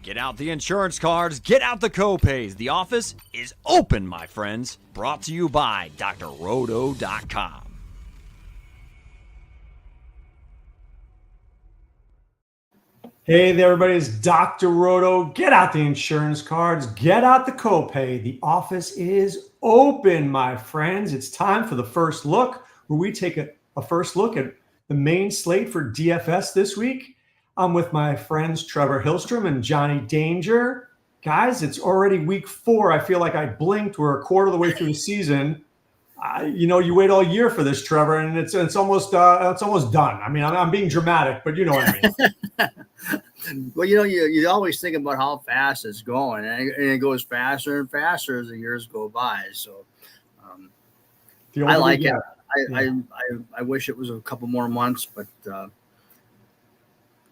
Get out the insurance cards, get out the copays. The office is open, my friends. Brought to you by drroto.com. Hey there, everybody. It's Dr. Roto. Get out the insurance cards, get out the copay. The office is open, my friends. It's time for the first look, where we take a first look at the main slate for DFS this week. I'm with my friends Trevor Hillstrom and Johnny Danger. Guys, it's already week 4. I feel like I blinked. We're a quarter of the way through the season. You wait all year for this, Trevor, and it's almost done. I mean, I'm being dramatic, but you know what I mean. Well, you always think about how fast it's going, and it goes faster and faster as the years go by. So I like it. I wish it was a couple more months, but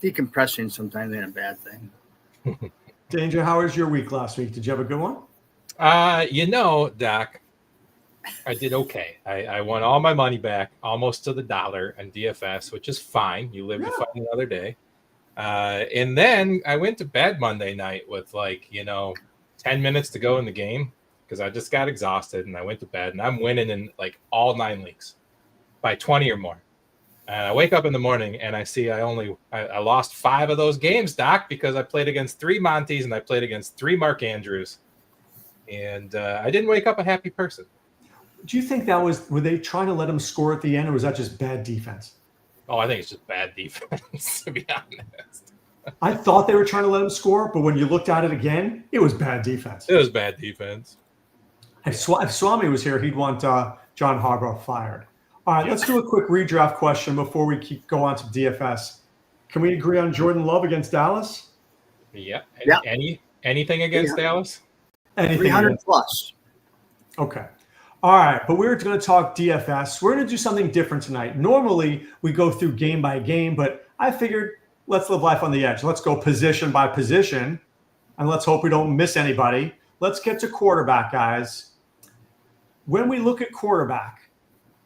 decompressing sometimes ain't a bad thing. Danger, how was your week last week? Did you have a good one? Doc, I did okay. I won all my money back, almost to the dollar in DFS, which is fine. You live to fight another day. And then I went to bed Monday night with 10 minutes to go in the game because I just got exhausted, and I went to bed, and I'm winning in all 9 leagues by 20 or more. And I wake up in the morning and I see I lost 5 of those games, Doc, because I played against 3 Montes and I played against 3 Mark Andrews. And I didn't wake up a happy person. Do you think were they trying to let him score at the end, or was that just bad defense? Oh, I think it's just bad defense, to be honest. I thought they were trying to let him score, but when you looked at it again, it was bad defense. It was bad defense. If Swami was here, he'd want John Harbaugh fired. All right, let's do a quick redraft question before we go on to DFS. Can we agree on Jordan Love against Dallas? Yeah. Anything against Dallas? Anything 300 plus. Okay. All right, but we're going to talk DFS. We're going to do something different tonight. Normally, we go through game by game, but I figured let's live life on the edge. Let's go position by position, and let's hope we don't miss anybody. Let's get to quarterback, guys. When we look at quarterback,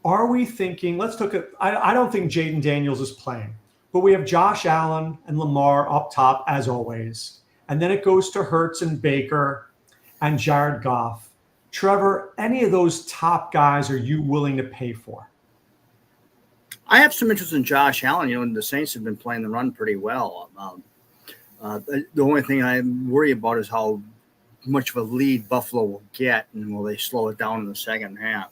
are we thinking, I don't think Jaden Daniels is playing, but we have Josh Allen and Lamar up top as always. And then it goes to Hurts and Baker and Jared Goff. Trevor, any of those top guys are you willing to pay for? I have some interest in Josh Allen. The Saints have been playing the run pretty well. The only thing I worry about is how much of a lead Buffalo will get, and will they slow it down in the second half.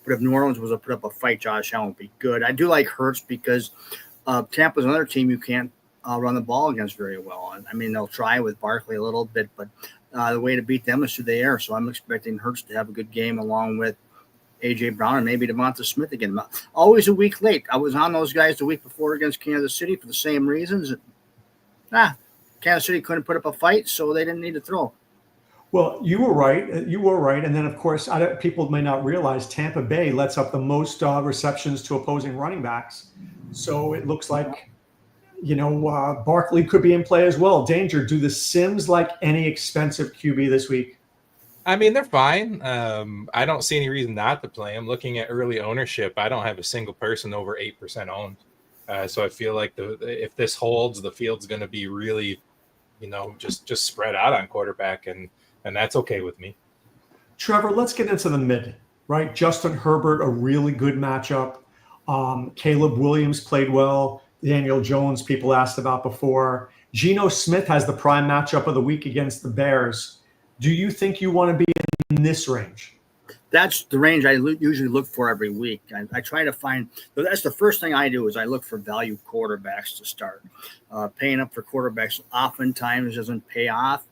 But if New Orleans was to put up a fight, Josh Allen would be good. I do like Hurts because Tampa's another team you can't run the ball against very well. I mean, they'll try with Barkley a little bit, but the way to beat them is through the air. So I'm expecting Hurts to have a good game along with A.J. Brown and maybe Devonta Smith again. Always a week late. I was on those guys the week before against Kansas City for the same reasons. Kansas City couldn't put up a fight, so they didn't need to throw. Well, you were right. And then, of course, people may not realize Tampa Bay lets up the most receptions to opposing running backs. So it looks like, Barkley could be in play as well. Danger, do the Sims like any expensive QB this week? I mean, they're fine. I don't see any reason not to play them. Looking at early ownership, I don't have a single person over 8% owned. So I feel like if this holds, the field's going to be really, just spread out on quarterback, and that's okay with me. Trevor, let's get into the mid, right? Justin Herbert, a really good matchup. Caleb Williams played well. Daniel Jones, people asked about before. Geno Smith has the prime matchup of the week against the Bears. Do you think you want to be in this range? That's the range I usually look for every week. I try to find – that's the first thing I do is I look for value quarterbacks to start. Paying up for quarterbacks oftentimes doesn't pay off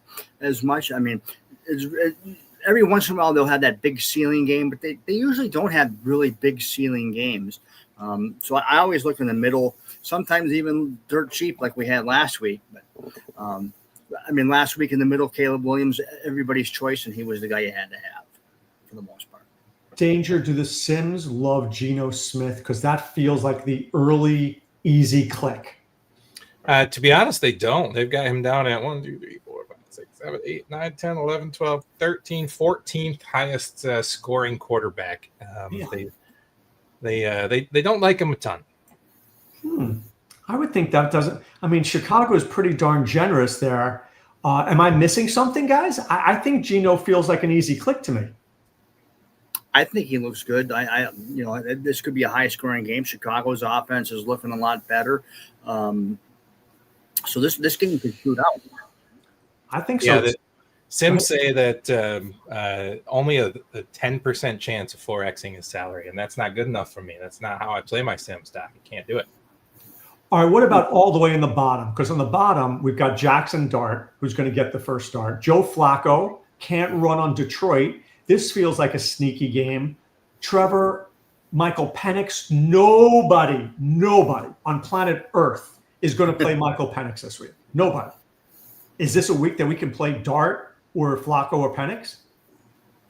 as much. I mean, every once in a while they'll have that big ceiling game, but they usually don't have really big ceiling games. So I always look in the middle, sometimes even dirt cheap like we had last week. But last week in the middle, Caleb Williams, everybody's choice, and he was the guy you had to have for the most part. Danger, do the Sims love Geno Smith? Because that feels like the early easy click. To be honest, they don't. They've got him down at 1, 2, 3, 4, 5, 6, 7, 8, 9, 10, 11, 12, 13, 14th highest scoring quarterback. They don't like him a ton. I would think that doesn't – Chicago is pretty darn generous there. Am I missing something, guys? I think Geno feels like an easy click to me. I think he looks good. This could be a high-scoring game. Chicago's offense is looking a lot better. So this game could shoot out. I think so. Yeah, Sims say that only a 10% chance of 4Xing his salary, and that's not good enough for me. That's not how I play my Sims, Doc. You can't do it. All right, what about all the way in the bottom? Because on the bottom, we've got Jackson Dart, who's going to get the first start. Joe Flacco can't run on Detroit. This feels like a sneaky game. Trevor, Michael Penix, nobody on planet Earth is going to play Michael Penix this week. Nobody. Is this a week that we can play Dart or Flacco or Penix?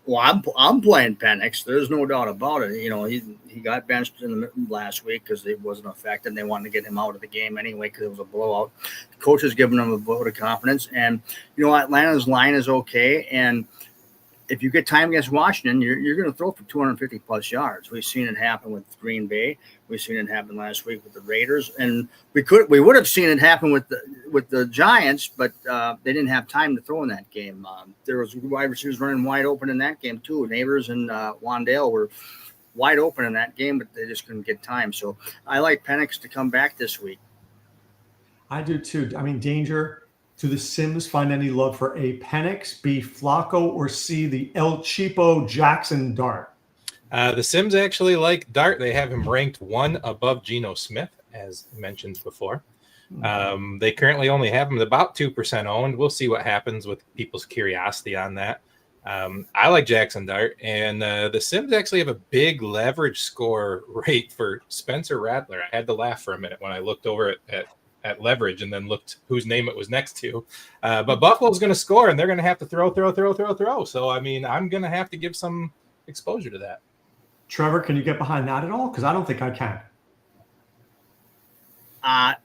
Well, I'm playing Penix. There's no doubt about it. You know, he got benched in the last week because it wasn't effective. They wanted to get him out of the game anyway because it was a blowout. The coach has given him a vote of confidence, and you know Atlanta's line is okay. And if you get time against Washington, you're going to throw for 250 plus yards. We've seen it happen with Green Bay. We've seen it happen last week with the Raiders, and we would have seen it happen with the Giants, but they didn't have time to throw in that game. There was wide receivers running wide open in that game too. Neighbors and Wandale were wide open in that game, but they just couldn't get time. So I like Penix to come back this week. I do too. I mean, danger. Do the Sims find any love for A, Penix, B, Flacco, or C, the El Cheapo Jackson Dart? The Sims actually like Dart. They have him ranked 1 above Geno Smith, as mentioned before. They currently only have him about 2% owned. We'll see what happens with people's curiosity on that. I like Jackson Dart, and the Sims actually have a big leverage score rate for Spencer Rattler. I had to laugh for a minute when I looked over at leverage and then looked whose name it was next to. But Buffalo's going to score, and they're going to have to throw. So, I mean, I'm going to have to give some exposure to that. Trevor, can you get behind that at all? Because I don't think I can. I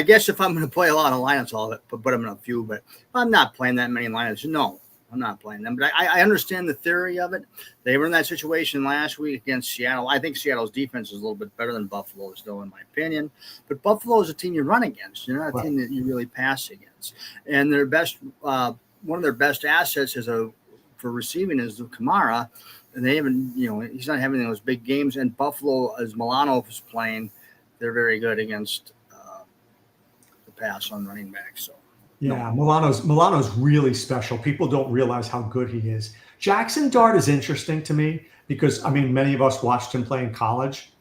guess if I'm going to play a lot of lineups, I'll put them in a few, but I'm not playing that many lineups. No, I'm not playing them. But I understand the theory of it. They were in that situation last week against Seattle. I think Seattle's defense is a little bit better than Buffalo's, though, in my opinion. But Buffalo is a team you run against. You're not a team that you really pass against. And their best, one of their best assets for receiving is Kamara. And they haven't, he's not having those big games. And Buffalo, as Milano is playing, they're very good against the pass on running back. So. Yeah, Milano's really special. People don't realize how good he is. Jackson Dart is interesting to me because, I mean, many of us watched him play in college.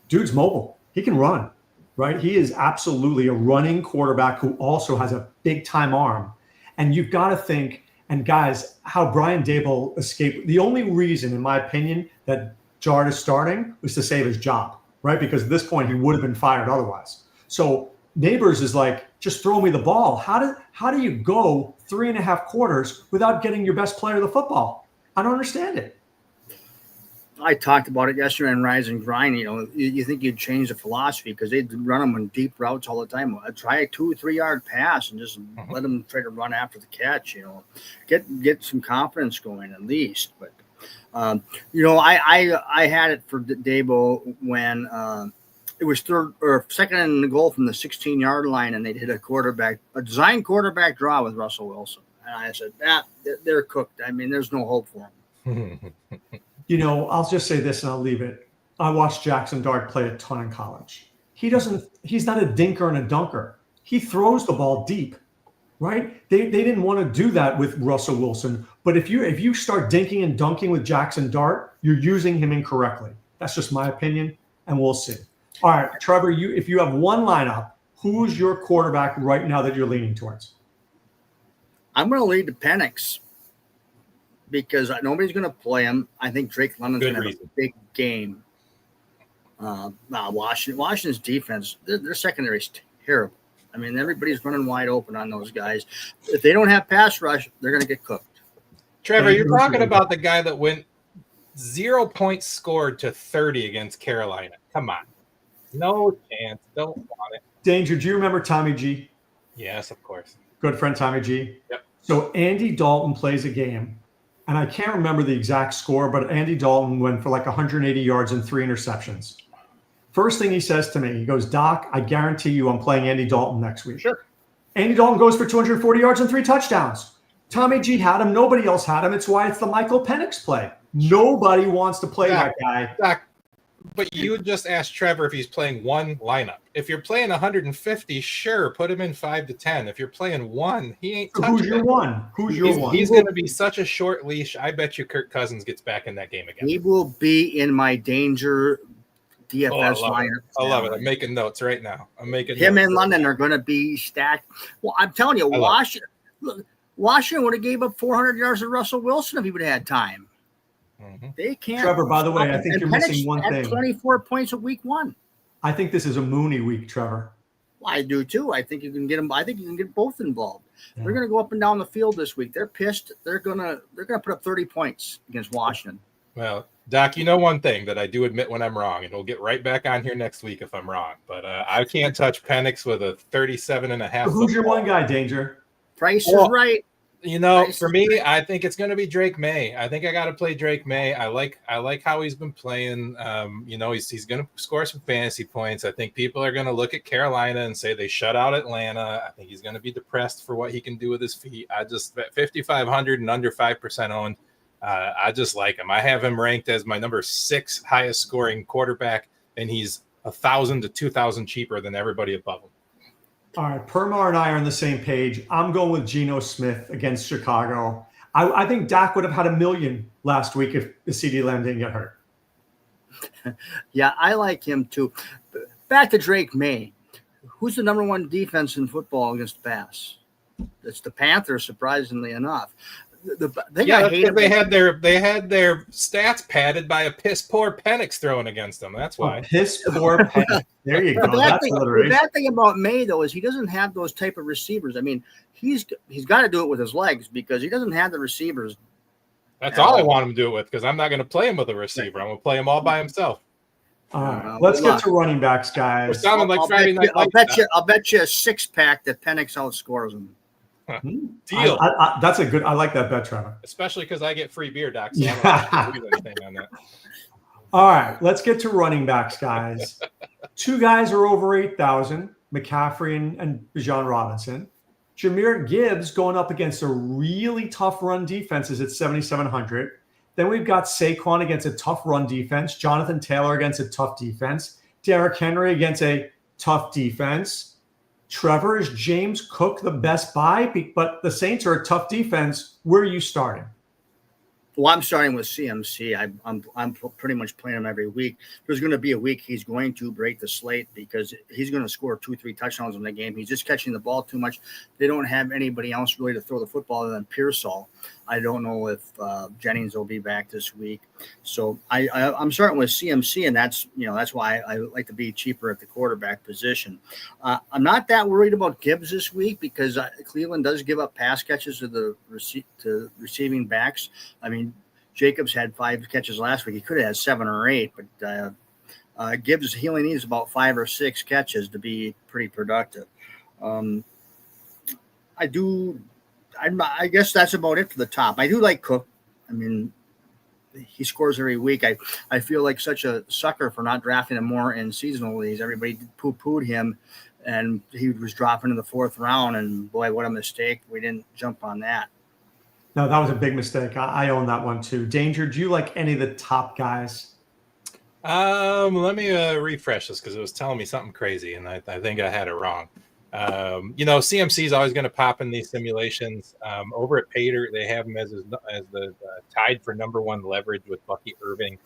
Dude's mobile. He can run, right? He is absolutely a running quarterback who also has a big-time arm. And you've got to think, and guys, how Brian Daboll escaped. The only reason, in my opinion, that Dart is starting was to save his job, right? Because at this point, he would have been fired otherwise. So Neighbors is like, just throw me the ball. How do you go 3.5 quarters without getting your best player the football? I don't understand it. I talked about it yesterday on Rise and Grind. You think you'd change the philosophy because they'd run them on deep routes all the time. Try a 2-3 yard pass and just let them try to run after the catch. Get some confidence going at least. But I had it for Dabo when it was third or second and the goal from the 16-yard line, and they hit a design quarterback draw with Russell Wilson. And I said, they're cooked. I mean, there's no hope for them. I'll just say this and I'll leave it. I watched Jackson Dart play a ton in college. He's not a dinker and a dunker. He throws the ball deep, right? They didn't want to do that with Russell Wilson. But if you start dinking and dunking with Jackson Dart, you're using him incorrectly. That's just my opinion, and we'll see. All right, Trevor, if you have one lineup, who's your quarterback right now that you're leaning towards? I'm going to lead to Penix because nobody's going to play him. I think Drake London's going to have a big game. Washington's defense, their secondary is terrible. I mean, everybody's running wide open on those guys. If they don't have pass rush, they're going to get cooked. Trevor, you're talking about the guy that went 0 points scored to 30 against Carolina. Come on. No chance. Don't want it. Danger, do you remember Tommy G? Yes, of course. Good friend Tommy G? Yep. So Andy Dalton plays a game, and I can't remember the exact score, but Andy Dalton went for like 180 yards and 3 interceptions. First thing he says to me, he goes, Doc, I guarantee you I'm playing Andy Dalton next week. Sure. Andy Dalton goes for 240 yards and 3 touchdowns. Tommy G had him. Nobody else had him. It's why it's the Michael Penix play. Nobody wants to play that guy. Doc, but you just asked Trevor if he's playing one lineup. If you're playing 150, sure, put him in 5 to 10. If you're playing one, he ain't touching Who's your one? Who's your one? He's going to be such a short leash. I bet you Kirk Cousins gets back in that game again. He will be in my danger DFS lineup. I love it. I'm making notes right now. I'm making him notes in London are going to be stacked. Well, I'm telling you, Washington would have gave up 400 yards to Russell Wilson if he would have had time. Mm-hmm. They can't. Trevor, by the way, I think you're missing one thing. 24 points at week 1. I think this is a Mooney week, Trevor. Well, I do too. I think you can get them. I think you can get both involved. Yeah. They're going to go up and down the field this week. They're pissed. They're going to put up 30 points against Washington. Well, Doc, you know one thing that I do admit when I'm wrong, and we'll get right back on here next week if I'm wrong. But I can't touch Penix with a 37.5. So who's your one guy, Danger? Price is right. You know, for me, I think it's going to be Drake May. I think I got to play Drake May. I like how he's been playing. You know, he's going to score some fantasy points. I think people are going to look at Carolina and say they shut out Atlanta. I think he's going to be depressed for what he can do with his feet. I just 5,500 and under 5% owned. I just like him. I have him ranked as my number 6 highest scoring quarterback, and he's 1,000 to 2,000 cheaper than everybody above him. All right, Permar and I are on the same page. I'm going with Geno Smith against Chicago. I think Dak would have had 1 million last week if the CeeDee Lamb didn't get hurt. Yeah, I like him too. Back to Drake May. Who's the number 1 defense in football against the pass? It's the Panthers, surprisingly enough. They had their stats padded by a piss poor Penix throwing against them. That's why. Piss poor Penix. There you go. The bad thing about May though is he doesn't have those type of receivers. I mean, he's got to do it with his legs because he doesn't have the receivers. That's all I want him to do it with because I'm not going to play him with a receiver. I'm going to play him all by himself. All right, let's get to running backs, guys. We're sounding like Friday Night Lights. I'll bet you a 6-pack that Penix outscores him. Deal. That's a good. I like that bet, Trevor. Especially because I get free beer, Doc. So I don't have to do anything on that. All right, let's get to running backs, guys. 2 guys are over 8,000: McCaffrey and Bijan Robinson. Jahmyr Gibbs going up against a really tough run defenses at 7,700. Then we've got Saquon against a tough run defense. Jonathan Taylor against a tough defense. Derrick Henry against a tough defense. Trevor, is James Cook the best buy? But the Saints are a tough defense. Where are you starting? Well, I'm starting with CMC. I'm pretty much playing him every week. There's going to be a week he's going to break the slate because he's going to score 2-3 touchdowns in the game. He's just catching the ball too much. They don't have anybody else really to throw the football other than Pearsall. I don't know if Jennings will be back this week. So I'm starting with CMC, and that's why I like to be cheaper at the quarterback position. I'm not that worried about Gibbs this week because Cleveland does give up pass catches to the receiving backs. I mean, Jacobs had 5 catches last week. He could have had 7 or 8, but Gibbs, he only needs about 5 or 6 catches to be pretty productive. I guess that's about it for the top. I do like Cook. I mean, he scores every week. I feel like such a sucker for not drafting him more in seasonal leagues. Everybody poo-pooed him, and he was dropping in the 4th round, and boy, what a mistake. We didn't jump on that. No, that was a big mistake. I own that one too. Danger, do you like any of the top guys? Let me refresh this because it was telling me something crazy, and I think I had it wrong. CMC is always going to pop in these simulations. Over at Pater, they have him as the tied for number 1 leverage with Bucky Irving.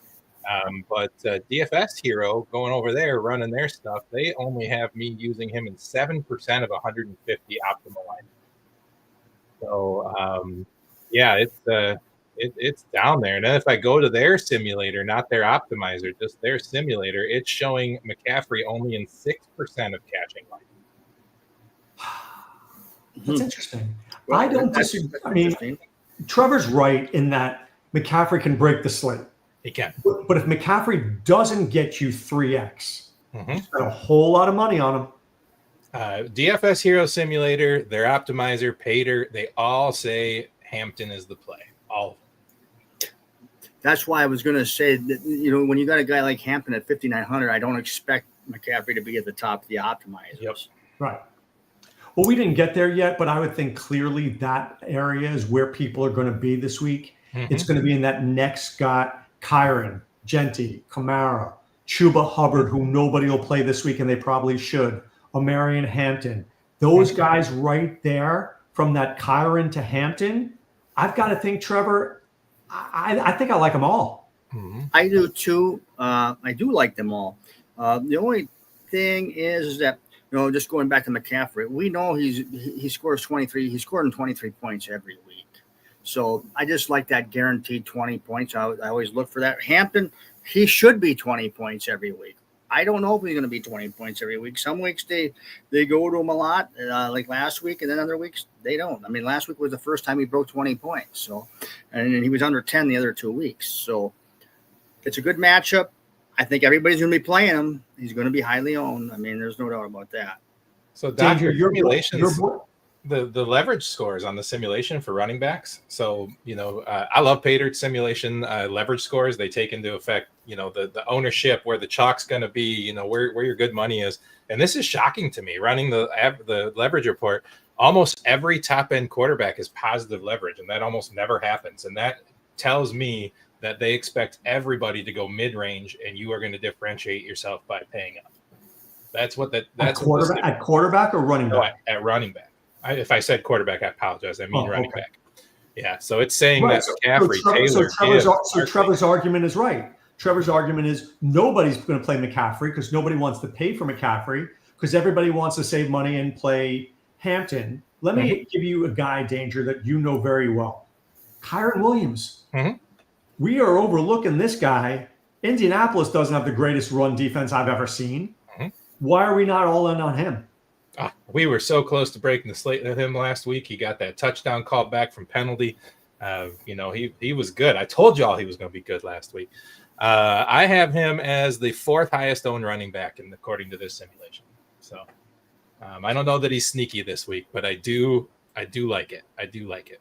But DFS Hero going over there running their stuff, they only have me using him in 7% of 150 optimal lines. So it's down there. And then if I go to their simulator, not their optimizer, just their simulator, it's showing McCaffrey only in 6% of catching lines. That's interesting. Well, I don't disagree. I mean, Trevor's right in that McCaffrey can break the slate. He can. But if McCaffrey doesn't get you 3x, you spend a whole lot of money on him. DFS Hero Simulator, their optimizer, Pater, they all say Hampton is the play. All of them. That's why I was going to say that, when you got a guy like Hampton at 5,900, I don't expect McCaffrey to be at the top of the optimizers. Yep. Right. Well, we didn't get there yet, but I would think clearly that area is where people are going to be this week. Mhm. It's going to be in that next Scott, Kyron, Genty, Kamara, Chuba Hubbard, who nobody will play this week, and they probably should. Marion Hampton. Those guys right there, from that Kyron to Hampton, I've got to think, Trevor, I think I like them all. I do too. I do like them all. The only thing is that, just going back to McCaffrey, we know he scores 23. He's scoring 23 points every week. So I just like that guaranteed 20 points. I always look for that. Hampton, he should be 20 points every week. I don't know if he's going to be 20 points every week. Some weeks they go to him a lot, like last week, and then other weeks they don't. I mean, last week was the first time he broke 20 points. So, and he was under 10 the other 2 weeks. So it's a good matchup. I think everybody's going to be playing him. He's going to be highly owned. I mean, there's no doubt about that. So, Doctor, simulations, the leverage scores on the simulation for running backs. So, I love Pater's simulation leverage scores. They take into effect, the ownership, where the chalk's going to be, where your good money is. And this is shocking to me. Running the leverage report, almost every top end quarterback is positive leverage, and that almost never happens. And that tells me that they expect everybody to go mid range, and you are going to differentiate yourself by paying up. That's at quarterback or running back. At running back. If I said quarterback, I apologize. I mean running back. Yeah, so it's saying that McCaffrey, Trevor's argument is right. Trevor's argument is nobody's going to play McCaffrey because nobody wants to pay for McCaffrey because everybody wants to save money and play Hampton. Let me give you a guy, Danger, that you know very well. Kyron Williams. We are overlooking this guy. Indianapolis doesn't have the greatest run defense I've ever seen. Why are we not all in on him? We were so close to breaking the slate with him last week. He got that touchdown call back from penalty. He was good. I told y'all he was going to be good last week. I have him as the 4th highest owned running back according to this simulation. So I don't know that he's sneaky this week, but I do like it. I do like it.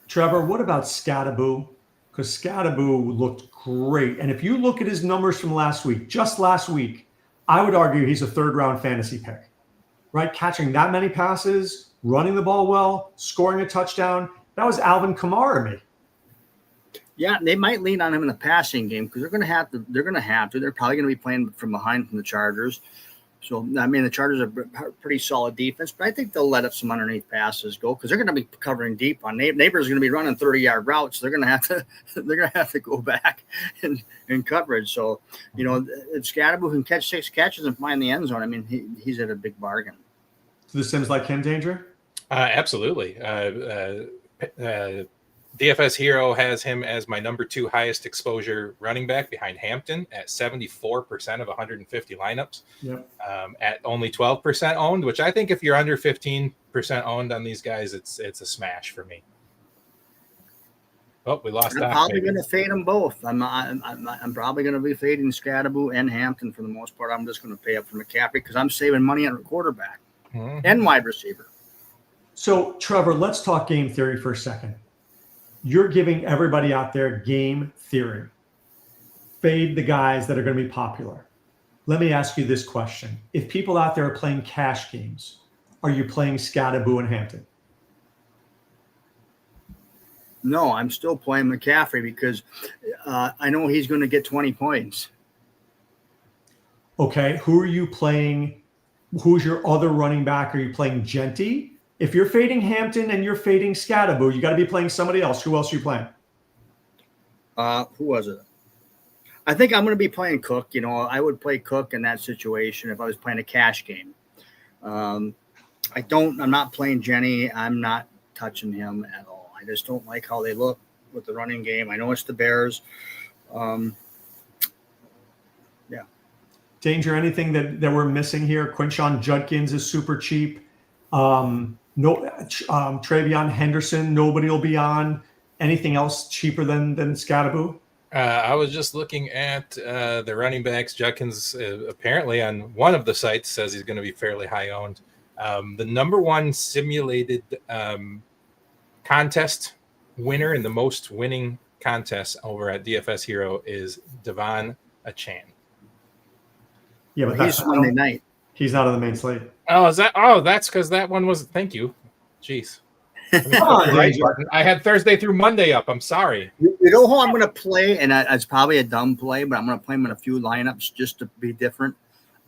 Trevor, what about Scattaboo? Because Scattaboo looked great. And if you look at his numbers from just last week, I would argue he's a 3rd-round fantasy pick. Right? Catching that many passes, running the ball well, scoring a touchdown. That was Alvin Kamara to me. Yeah, they might lean on him in the passing game because they're going to have to. They're probably going to be playing from behind from the Chargers. So, I mean, the Chargers are a pretty solid defense, but I think they'll let up some underneath passes go because they're going to be covering deep on Neighbors going to be running 30-yard routes. They're going to have to go back in coverage. So, if Scattaboo can catch 6 catches and find the end zone, I mean, he's at a big bargain. So the Sims like him, Danger? Absolutely. DFS Hero has him as my number 2 highest exposure running back behind Hampton at 74% of 150 lineups. Yep. At only 12% owned, which I think if you're under 15% owned on these guys, it's a smash for me. Oh, we lost that. I'm probably going to fade them both. I'm probably going to be fading Scattaboo and Hampton for the most part. I'm just going to pay up for McCaffrey because I'm saving money on a quarterback and wide receiver. So, Trevor, let's talk game theory for a second. You're giving everybody out there game theory. Fade the guys that are going to be popular. Let me ask you this question. If people out there are playing cash games, are you playing Scattaboo and Hampton? No, I'm still playing McCaffrey because I know he's going to get 20 points. Okay, who are you playing? Who's your other running back? Are you playing Genty? If you're fading Hampton and you're fading Scattaboo, you got to be playing somebody else. Who else are you playing? Who was it? I think I'm going to be playing Cook. I would play Cook in that situation if I was playing a cash game. I'm not playing Jenny. I'm not touching him at all. I just don't like how they look with the running game. I know it's the Bears. Yeah. Danger, anything that we're missing here? Quinshon Judkins is super cheap. Travion Henderson, nobody will be on. Anything else cheaper than Scattaboo? I was just looking at the running backs. Judkins apparently on one of the sites says he's going to be fairly high owned. The number 1 simulated contest winner in the most winning contests over at DFS Hero is Devon Achane. Yeah, but he's Monday night. He's not on the main slate. Oh, is that? Oh, that's because that one was. Thank you. Jeez. Come on, Right Danger. button. I had Thursday through Monday up. I'm sorry. You know who I'm going to play, and it's probably a dumb play, but I'm going to play him in a few lineups just to be different.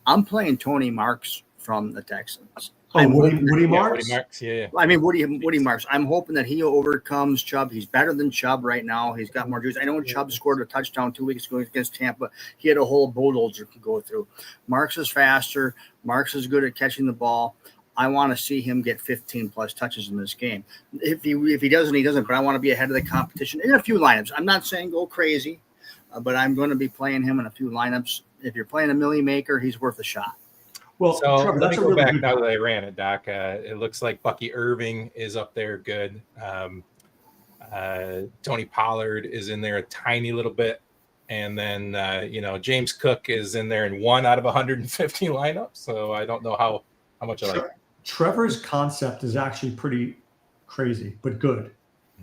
I'm playing Tony Marks from the Texans. Oh, Woody Yeah, Marks? Woody Marks. Yeah. I mean, Woody Marks. I'm hoping that he overcomes Chubb. He's better than Chubb right now. He's got more juice. I know Chubb scored a touchdown 2 weeks ago against Tampa. He had a whole bulldozer to go through. Marks is faster. Marks is good at catching the ball. I want to see him get 15 plus touches in this game. If he doesn't, he doesn't. But I want to be ahead of the competition in a few lineups. I'm not saying go crazy, but I'm going to be playing him in a few lineups. If you're playing a milli maker, he's worth a shot. Well, So Trevor, let me that's a go really back good now that I ran it, Doc. It looks like Bucky Irving is up there good. Tony Pollard is in there a tiny little bit. And then, James Cook is in there in 1 out of 150 lineups. So I don't know how much I like it. Trevor's concept is actually pretty crazy, but good.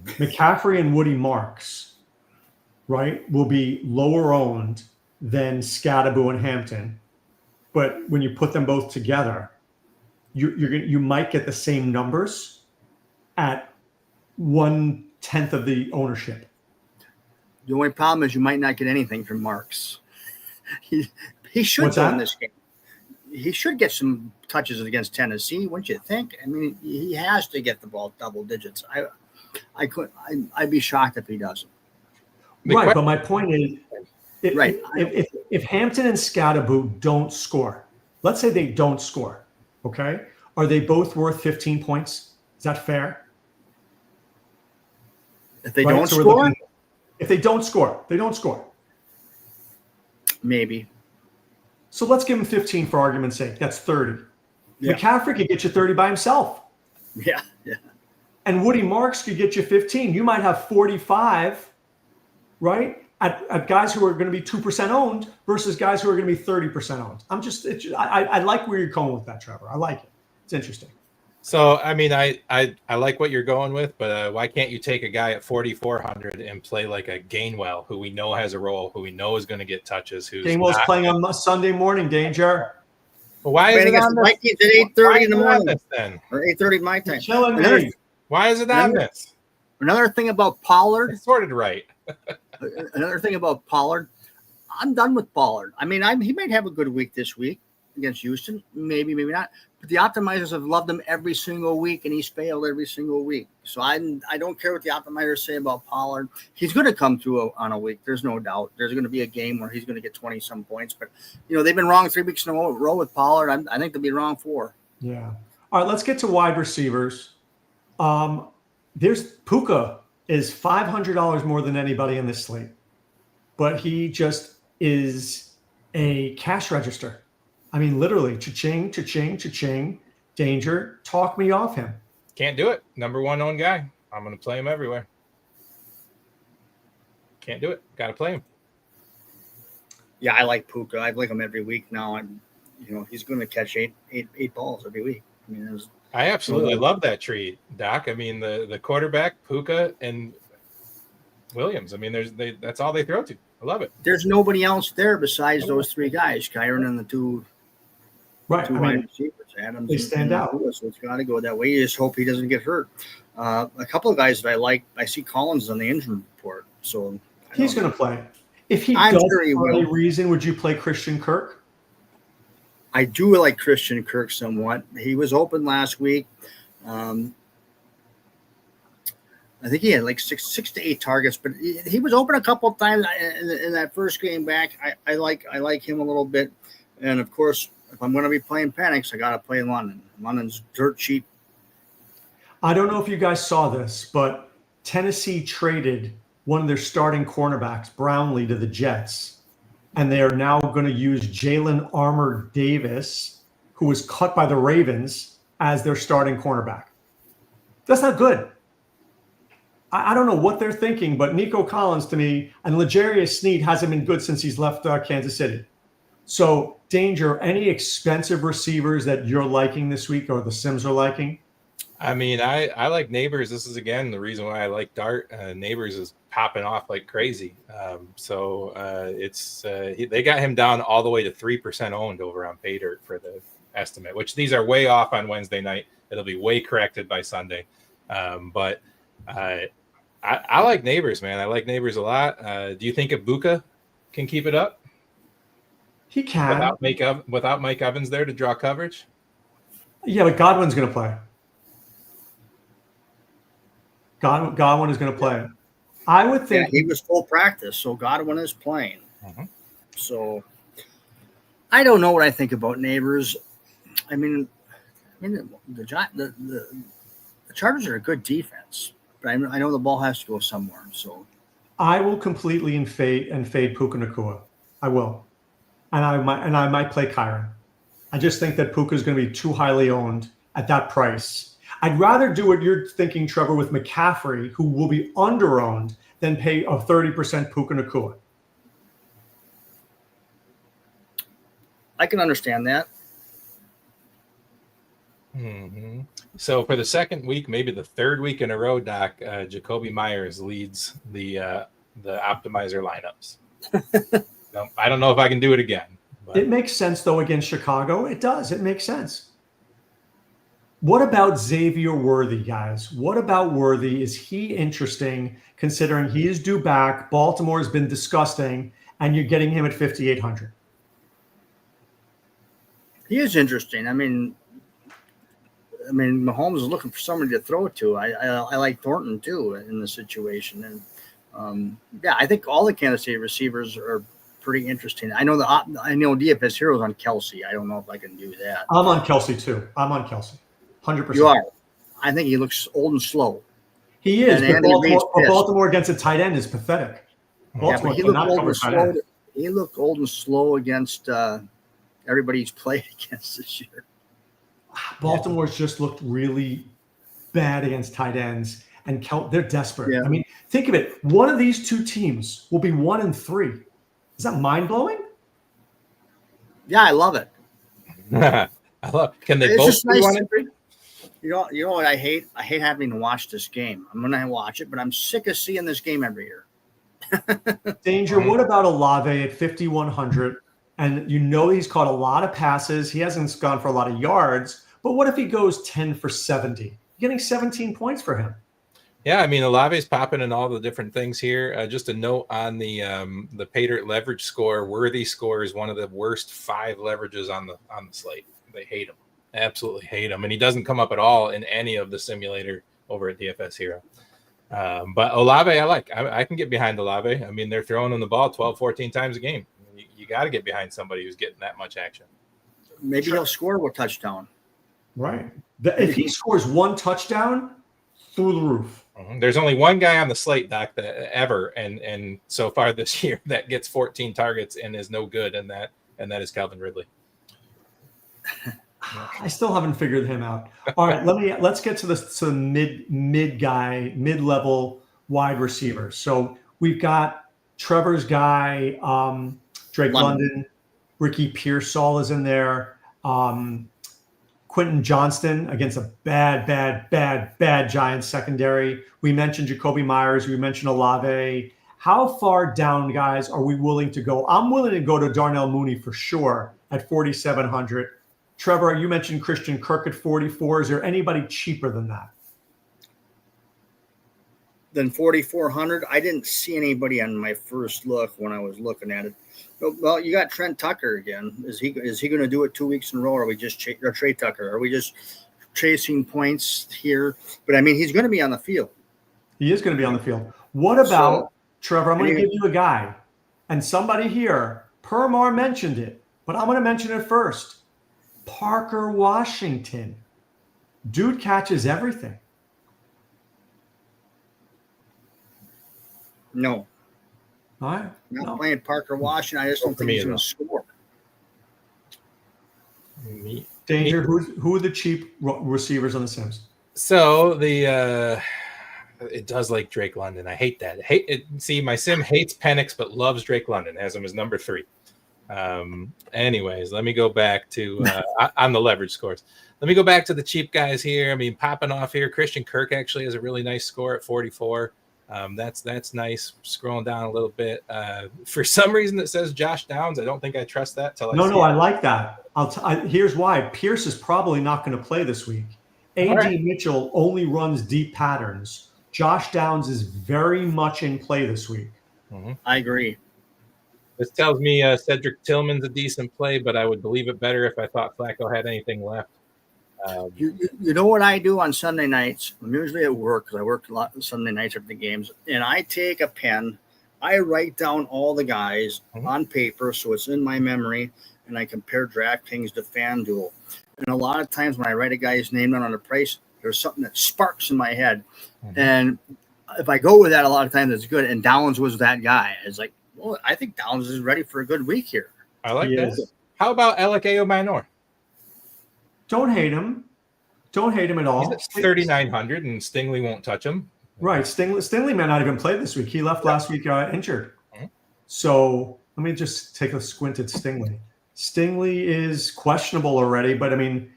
McCaffrey and Woody Marks, right, will be lower owned than Scadaboo and Hampton. But when you put them both together, you might get the same numbers at 1/10 of the ownership. The only problem is you might not get anything from Marks. He should What's win that? this game. He should get some touches against Tennessee, wouldn't you think? I mean, he has to get the ball double digits. I'd be shocked if he doesn't. Right, but my point is, Right. if Hampton and Scadaboo don't score, let's say they don't score, okay? Are they both worth 15 points? Is that fair? If they Right, don't so we're score, looking- If they don't score. maybe. So let's give him 15 for argument's sake. That's 30. Yeah. McCaffrey could get you 30 by himself. Yeah. And Woody Marks could get you 15. You might have 45, right? At guys who are going to be 2% owned versus guys who are going to be 30% owned. I like where you're going with that, Trevor. I like it. It's interesting. So, I mean, I like what you're going with, but why can't you take a guy at 4,400 and play like a Gainwell, who we know has a role, who we know is going to get touches? Gainwell's playing on Sunday morning, Danger. Well, why is it on this? Vikings at 8:30 in the morning, Then? or 8:30 my time. Killing Another, me. Why is it on this? another thing about Pollard. It's sorted right. Another thing about Pollard. I'm done with Pollard. I mean, he might have a good week this week against Houston. Maybe not. But the optimizers have loved him every single week, and he's failed every single week. So I don't care what the optimizers say about Pollard. He's going to come through on a week. There's no doubt. There's going to be a game where he's going to get 20-some points. But, they've been wrong 3 weeks in a row with Pollard. I think they'll be wrong 4. Yeah. All right, let's get to wide receivers. There's Puka is $500 more than anybody in this slate. But he just is a cash register. I mean, literally, cha-ching, cha-ching, cha-ching. Danger, talk me off him. Can't do it. Number 1 owned guy. I'm going to play him everywhere. Can't do it. Got to play him. Yeah, I like Puka. I like him every week now. And, he's going to catch eight balls every week. I mean, I absolutely love that tree, Doc. I mean, the quarterback, Puka, and Williams. I mean, that's all they throw to. I love it. there's nobody else there besides those 3 guys, Kyron and the two Right. I wide mean, receivers. Adams they stand and out. Lewis, so it's got to go that way. You just hope he doesn't get hurt. A couple of guys that I like, I see Collins on the injury report. So he's going to play. If he I'm does sure he for any will. reason, would you play Christian Kirk? I do like Christian Kirk somewhat. He was open last week. I think he had like six to 8 targets, but he was open a couple of times in that first game back. I like him a little bit, and of course, if I'm going to be playing Panics, I got to play London. London's dirt cheap. I don't know if you guys saw this, but Tennessee traded one of their starting cornerbacks, Brownlee, to the Jets, and they are now going to use Jalen Armour Davis, who was cut by the Ravens, as their starting cornerback. That's not good. I don't know what they're thinking, but Nico Collins to me and L'Jarius Sneed hasn't been good since he's left Kansas City. So, Danger, any expensive receivers that you're liking this week or the Sims are liking? I mean, I like Neighbors. This is, again, the reason why I like Dart. Neighbors is popping off like crazy. They got him down all the way to 3% owned over on PayDirt for the estimate, which these are way off on Wednesday night. It'll be way corrected by Sunday. But I like Neighbors, man. I like Neighbors a lot. Do you think Ibuka can keep it up? He can. Without Mike Evans there to draw coverage? Yeah, but Godwin's going to play. Godwin is going to play. I would think he was full practice, so Godwin is playing. Mm-hmm. So I don't know what I think about Neighbors. I mean the Chargers are a good defense, but I know the ball has to go somewhere. So I will completely fade Puka Nacua. I will, and I might play Kyron. I just think that Puka is going to be too highly owned at that price. I'd rather do what you're thinking, Trevor, with McCaffrey, who will be under-owned, than pay a 30% Puka Nacua. I can understand that. Mm-hmm. So for the second week, maybe the third week in a row, Doc, Jacoby Myers leads the optimizer lineups. No, I don't know if I can do it again. But. It makes sense, though, against Chicago. It does. It makes sense. What about Xavier Worthy, guys? What about Worthy? Is he interesting, considering he is due back? Baltimore has been disgusting, and you're getting him at 5,800. He is interesting. I mean, Mahomes is looking for somebody to throw it to. I like Thornton too in the situation, and I think all the Kansas City receivers are pretty interesting. I know DFS Heroes on Kelsey. I don't know if I can do that. I'm on Kelsey too. 100%. You are. I think he looks old and slow. He is. But Baltimore against a tight end is pathetic. Baltimore he looked old and slow against everybody he's played against this year. Baltimore's just looked really bad against tight ends, and they're desperate. Yeah. I mean, think of it. One of these two teams will be 1-3. Is that mind-blowing? Yeah, I love it. I love. Can they both be 1-3? You know what I hate? I hate having to watch this game. I'm going to watch it, but I'm sick of seeing this game every year. Danger. What about Olave at 5,100? And he's caught a lot of passes. He hasn't gone for a lot of yards. But what if he goes 10 for 70? You're getting 17 points for him. Yeah, I mean, Olave's popping in all the different things here. Just a note on the Paydirt leverage score. Worthy score is one of the worst 5 leverages on the slate. They hate him. Absolutely hate him. And he doesn't come up at all in any of the simulator over at DFS Hero. But Olave, I like. I can get behind Olave. I mean, they're throwing him the ball 12, 14 times a game. You got to get behind somebody who's getting that much action. Maybe he'll score a touchdown. Right. If he scores one touchdown, through the roof. Mm-hmm. There's only one guy on the slate, Doc, that ever and so far this year that gets 14 targets and is no good, and that is Calvin Ridley. I still haven't figured him out. All right, let's get to the mid-level wide receivers. So we've got Trevor's guy, Drake London, Ricky Pearsall is in there, Quentin Johnston against a bad Giants secondary. We mentioned Jacoby Myers. We mentioned Olave. How far down, guys, are we willing to go? I'm willing to go to Darnell Mooney for sure at 4,700. Trevor, you mentioned Christian Kirk at 44. Is there anybody cheaper than that? Than 4,400? I didn't see anybody on my first look when I was looking at it. Well, you got Trent Tucker again. Is he going to do it 2 weeks in a row, or are we just or Trey Tucker? Are we just chasing points here? But I mean, he's going to be on the field. He is going to be on the field. What about Trevor? I'm going to give you a guy, and somebody here, Permar mentioned it, but I'm going to mention it first. Parker Washington. Dude catches everything. No. All right. Not playing Parker Washington. I just don't think he's going to score. Danger. Who are the cheap receivers on the Sims? So it does like Drake London. I hate that. See, my sim hates Penix but loves Drake London. Has him as number 3. Anyways, let me go back to on the leverage scores. Let me go back to the cheap guys here. I mean, popping off here. Christian Kirk actually has a really nice score at 44. That's nice. Scrolling down a little bit. For some reason, it says Josh Downs. I don't think I trust that till I see No, it. I like that. Here's why. Pierce is probably not going to play this week. All AD right. Mitchell only runs deep patterns. Josh Downs is very much in play this week. I agree. This tells me Cedric Tillman's a decent play, but I would believe it better if I thought Flacco had anything left. You know what I do on Sunday nights? I'm usually at work because I work a lot Sunday nights after the games, and I take a pen, I write down all the guys on paper so it's in my memory, and I compare DraftKings to FanDuel. And a lot of times when I write a guy's name down on the price, there's something that sparks in my head, and if I go with that, a lot of times it's good. And Downs was that guy. It's like, well, I think Downs is ready for a good week here. I like that. How about Alec Minor? Don't hate him. Don't hate him at all. He's at 3,900, and Stingley won't touch him. Right. Stingley may not even play this week. He left last week injured. So let me just take a squint at Stingley. Stingley is questionable already, but I mean,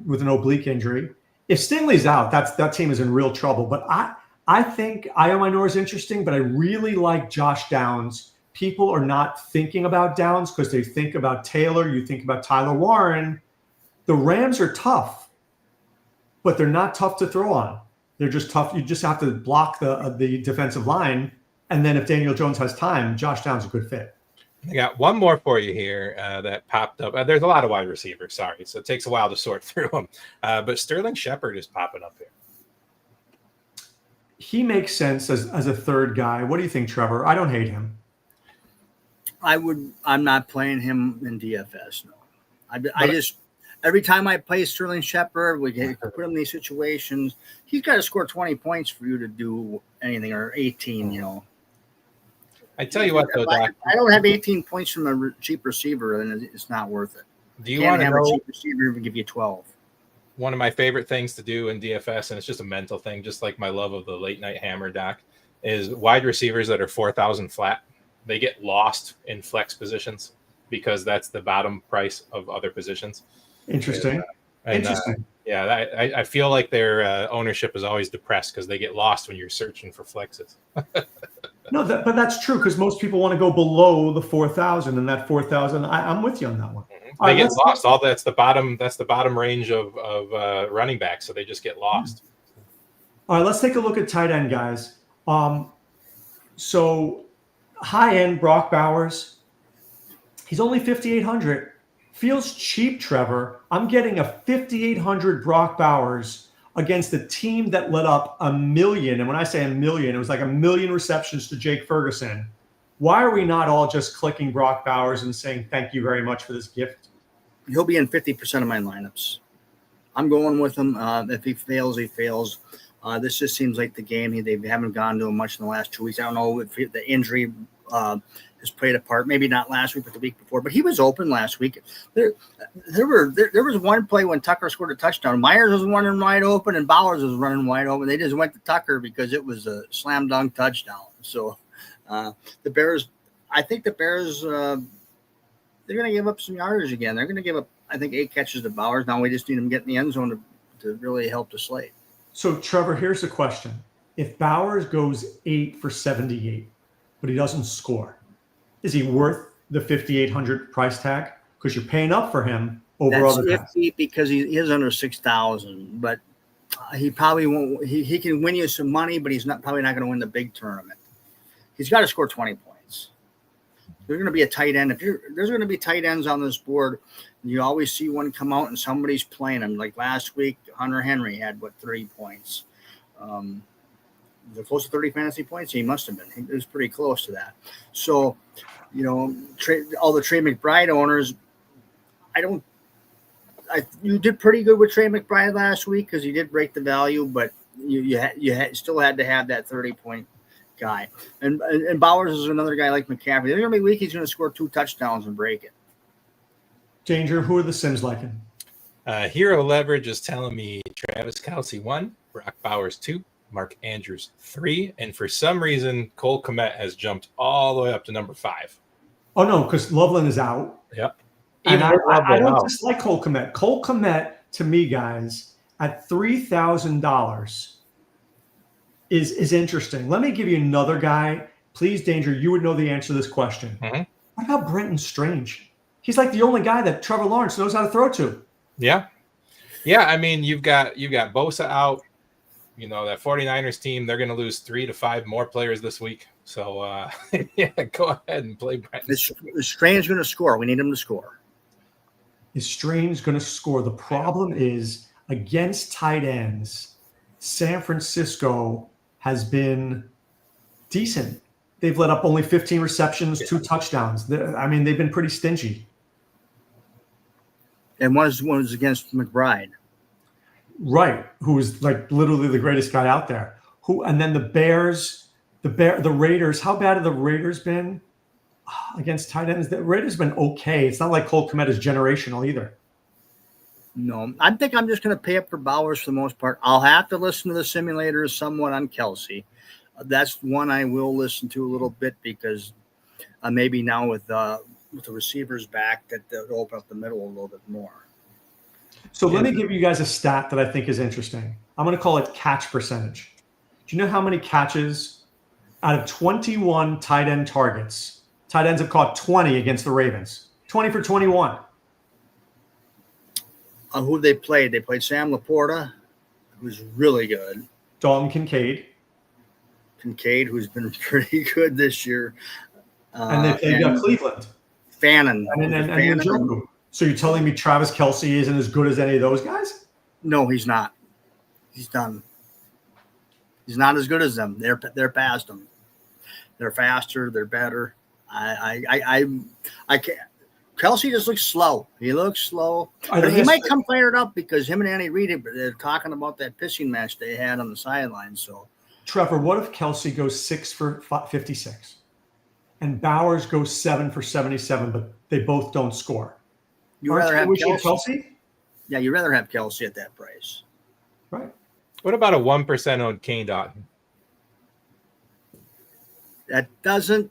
with an oblique injury. If Stingley's out, that team is in real trouble. But I think Io Minor is interesting, but I really like Josh Downs. People are not thinking about Downs because they think about Taylor. You think about Tyler Warren. The Rams are tough, but they're not tough to throw on. They're just tough. You just have to block the defensive line. And then if Daniel Jones has time, Josh Downs is a good fit. I got one more for you here that popped up. There's a lot of wide receivers, sorry. So it takes a while to sort through them. But Sterling Shepard is popping up here. He makes sense as a third guy. What do you think, Trevor? I don't hate him. I'm not playing him in DFS. No, I just every time I play Sterling Shepard, we put him in these situations. He's got to score 20 points for you to do anything, or 18. You know. I tell you what, though, Doc, I don't have 18 points from a cheap receiver, and it's not worth it. Do you want to have know a cheap receiver and give you 12? One of my favorite things to do in DFS, and it's just a mental thing, just like my love of the late night hammer, Doc, is wide receivers that are 4,000 flat. They get lost in flex positions because that's the bottom price of other positions. Interesting. Interesting. I feel like their ownership is always depressed because they get lost when you're searching for flexes. No, but that's true because most people want to go below the 4,000, and that 4,000. I'm with you on that one. They get lost. All that's the bottom range of running backs, so they just get lost. All right, let's take a look at tight end, guys. So high end Brock Bowers, he's only 5,800. Feels cheap, Trevor. I'm getting a 5,800 Brock Bowers against a team that let up 1 million. And when I say 1 million, it was like 1 million receptions to Jake Ferguson. Why are we not all just clicking Brock Bowers and saying thank you very much for this gift? He'll be in 50% of my lineups. I'm going with him. If he fails, he fails. This just seems like the game. They haven't gone to him much in the last 2 weeks. I don't know if the injury has played a part. Maybe not last week, but the week before. But he was open last week. There was one play when Tucker scored a touchdown. Myers was running wide open and Bowers was running wide open. They just went to Tucker because it was a slam dunk touchdown. So the Bears, I think the Bears, they're going to give up some yardage again. They're going to give up, I think, 8 catches to Bowers. Now we just need him to get in the end zone to really help the slate. So, Trevor, here's the question. If Bowers goes 8 for 78, but he doesn't score, is he worth the 5,800 price tag? Because you're paying up for him over other guys. That's iffy because he is under 6,000, but he probably won't. He can win you some money, but he's probably not going to win the big tournament. He's got to score 20 points. There's going to be a tight end. There's going to be tight ends on this board, you always see one come out and somebody's playing him. Like last week, Hunter Henry had 30 points. Was it close to 30 fantasy points? He must have been. It was pretty close to that. So, all the Trey McBride owners, you did pretty good with Trey McBride last week because he did break the value, but you still had to have that 30-point guy. And Bowers is another guy like McCaffrey. There's going to be a week he's going to score 2 touchdowns and break it. Danger, who are the Sims liking? Hero Leverage is telling me Travis Kelce 1, Brock Bowers 2, Mark Andrews 3, and for some reason, Cole Kmet has jumped all the way up to number 5. Oh, no, because Loveland is out. Yep. And I don't dislike Cole Kmet. Cole Kmet, to me, guys, at $3,000 is interesting. Let me give you another guy. Please, Danger, you would know the answer to this question. Mm-hmm. What about Brenton Strange? He's like the only guy that Trevor Lawrence knows how to throw to. Yeah. Yeah, I mean, you've got Bosa out. You know, that 49ers team, they're going to lose 3 to 5 more players this week. So, yeah, go ahead and play Brenton. Is Strange going to score? We need him to score. Is Strange going to score? The problem is against tight ends, San Francisco has been decent. They've let up only 15 receptions, 2 touchdowns. They've been pretty stingy. And one was against McBride. Right, who is like literally the greatest guy out there. And then the Bears, the Raiders. How bad have the Raiders been against tight ends? The Raiders been okay. It's not like Cole Kmet is generational either. No, I think I'm just going to pay up for Bowers for the most part. I'll have to listen to the simulators somewhat on Kelsey. That's one I will listen to a little bit because maybe now with the receivers back that they'll open up the middle a little bit more. So let me give you guys a stat that I think is interesting. I'm going to call it catch percentage. Do you know how many catches out of 21 tight end targets, tight ends have caught 20 against the Ravens? 20 for 21. Who they played? They played Sam Laporta, who's really good. Dalton Kincaid, who's been pretty good this year. And they've got Cleveland. Fannin. And Njoku. So you're telling me Travis Kelce isn't as good as any of those guys? No, he's not. He's done. He's not as good as them. They're past them. They're faster. They're better. I can't. Kelce just looks slow. He looks slow. But he might come fired up because him and Andy Reid are talking about that pitching match they had on the sideline. So, Trevor, what if Kelce goes 6 for 56 and Bowers goes 7 for 77, but they both don't score? You'd rather have Kelce? Yeah, you'd rather have Kelce at that price. Right. What about a 1% on Kane Dotton? That doesn't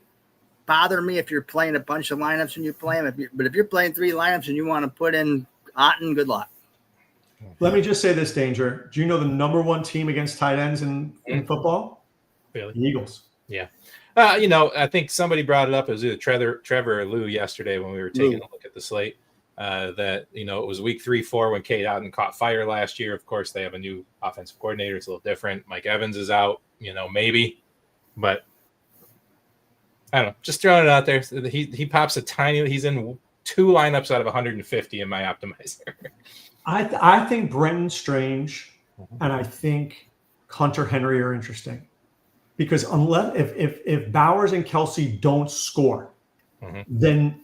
bother me if you're playing a bunch of lineups and you play them. But if you're playing 3 lineups and you want to put in Otten, good luck. Let me just say this, Danger. Do you know the number 1 team against tight ends in football? Really? The Eagles. Yeah. I think somebody brought it up. It was either Trevor or Lou yesterday when we were taking a look at the slate. That it was week 3-4 when Kate Otten caught fire last year. Of course, they have a new offensive coordinator. It's a little different. Mike Evans is out, maybe, but I don't know. Just throwing it out there. He pops a tiny. He's in 2 lineups out of 150 in my optimizer. I think Brenton Strange and I think Hunter Henry are interesting because unless if Bowers and Kelce don't score, then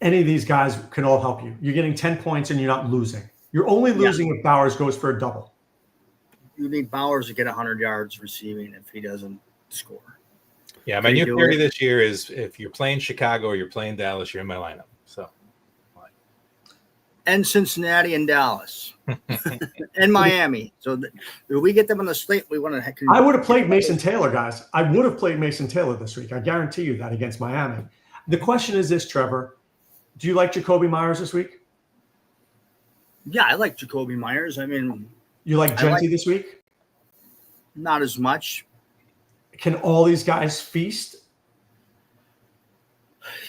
any of these guys can all help you. You're getting 10 points and you're not losing. You're only losing if Bowers goes for a double. You need Bowers to get 100 yards receiving if he doesn't score. Yeah, my new theory this year is if you're playing Chicago or you're playing Dallas, you're in my lineup. So, and Cincinnati and Dallas and Miami. So if we get them on the slate, we want to. I would have played Mason Taylor, guys. I would have played Mason Taylor this week. I guarantee you that against Miami. The question is this, Trevor. Do you like Jacoby Myers this week? Yeah, I like Jacoby Myers. I mean, you like Genty this week? Not as much. Can all these guys feast?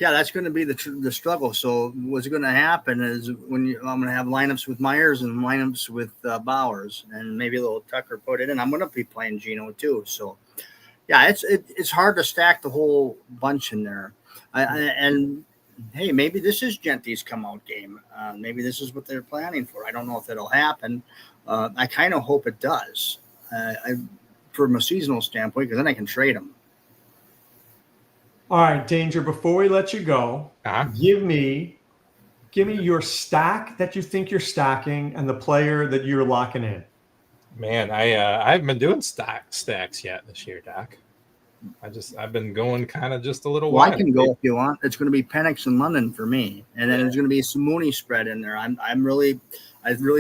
Yeah, that's going to be the struggle. So what's going to happen is I'm going to have lineups with Myers and lineups with Bowers and maybe a little Tucker put it in. I'm going to be playing Geno too. So, yeah, it's hard to stack the whole bunch in there. And hey, maybe this is Genty's come out game. Maybe this is what they're planning for. I don't know if it'll happen. I kind of hope it does from a seasonal standpoint, because then I can trade them. All right, Danger, before we let you go, give me your stack that you think you're stacking and the player that you're locking in. Man, I haven't been doing stacks yet this year, Doc. I've been going kind of just a little while. Well, I can go if you want. It's going to be Penix and London for me, and then there's going to be some Mooney spread in there. I really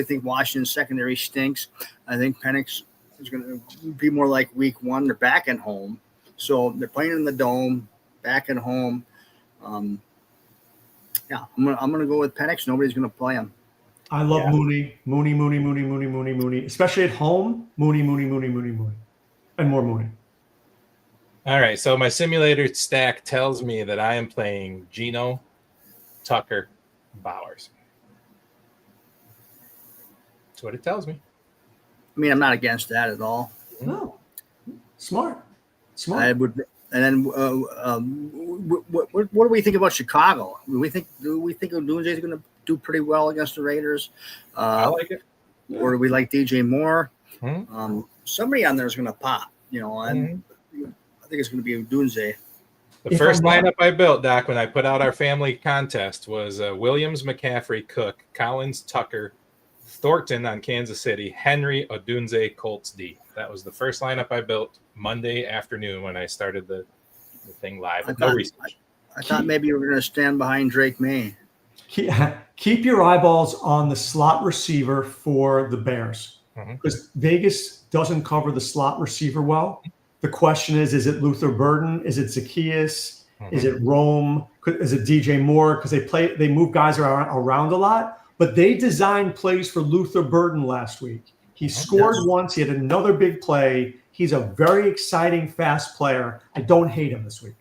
think Washington's secondary stinks. I think Penix is going to be more like week 1. They're back at home, so they're playing in the dome, back at home. I'm gonna go with Penix. Nobody's going to play him. I love Mooney, especially at home. Mooney. and more money. All right, so my simulator stack tells me that I am playing Geno, Tucker, Bowers. That's what it tells me. I mean, I'm not against that at all. No, smart. I would. And then, what do we think about Chicago? Do we think Odunze is going to do pretty well against the Raiders? I like it. Or do we like DJ Moore? Mm-hmm. Somebody on there is going to pop. And I think it's going to be Odunze. The first lineup I built, Doc, when I put out our family contest was Williams, McCaffrey, Cook, Collins, Tucker, Thornton on Kansas City, Henry, Odunze, Colts, D. That was the first lineup I built Monday afternoon when I started the thing live. I thought maybe you were going to stand behind Drake May. Keep your eyeballs on the slot receiver for the Bears, because Vegas doesn't cover the slot receiver well. The question is it Luther Burden? Is it Zacchaeus? Is it Rome? Is it DJ Moore? Because they move guys around a lot. But they designed plays for Luther Burden last week. He scored once. He had another big play. He's a very exciting, fast player. I don't hate him this week.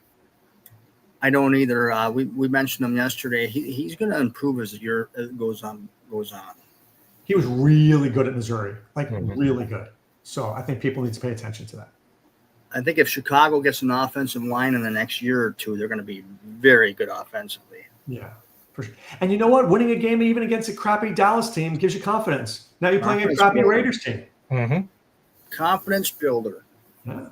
I don't either. We mentioned him yesterday. He's going to improve as the year goes on. He was really good at Missouri, really good. So I think people need to pay attention to that. I think if Chicago gets an offensive line in the next year or two, they're going to be very good offensively. Yeah, for sure. And you know what? Winning a game even against a crappy Dallas team gives you confidence. Now you're playing a crappy Raiders team. Confidence builder. Yeah.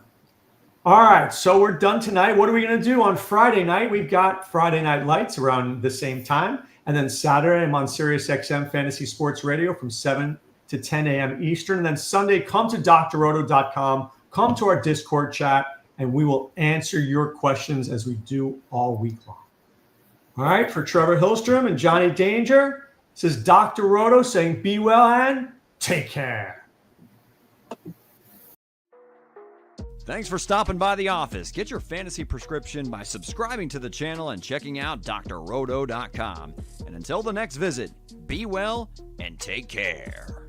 All right, so we're done tonight. What are we going to do on Friday night? We've got Friday Night Lights around the same time. And then Saturday, I'm on SiriusXM Fantasy Sports Radio from 7 to 10 a.m. Eastern. And then Sunday, come to drroto.com. Come to our Discord chat, and we will answer your questions as we do all week long. All right, for Trevor Hillstrom and Johnny Danger, this is Dr. Roto saying be well and take care. Thanks for stopping by the office. Get your fantasy prescription by subscribing to the channel and checking out drroto.com. And until the next visit, be well and take care.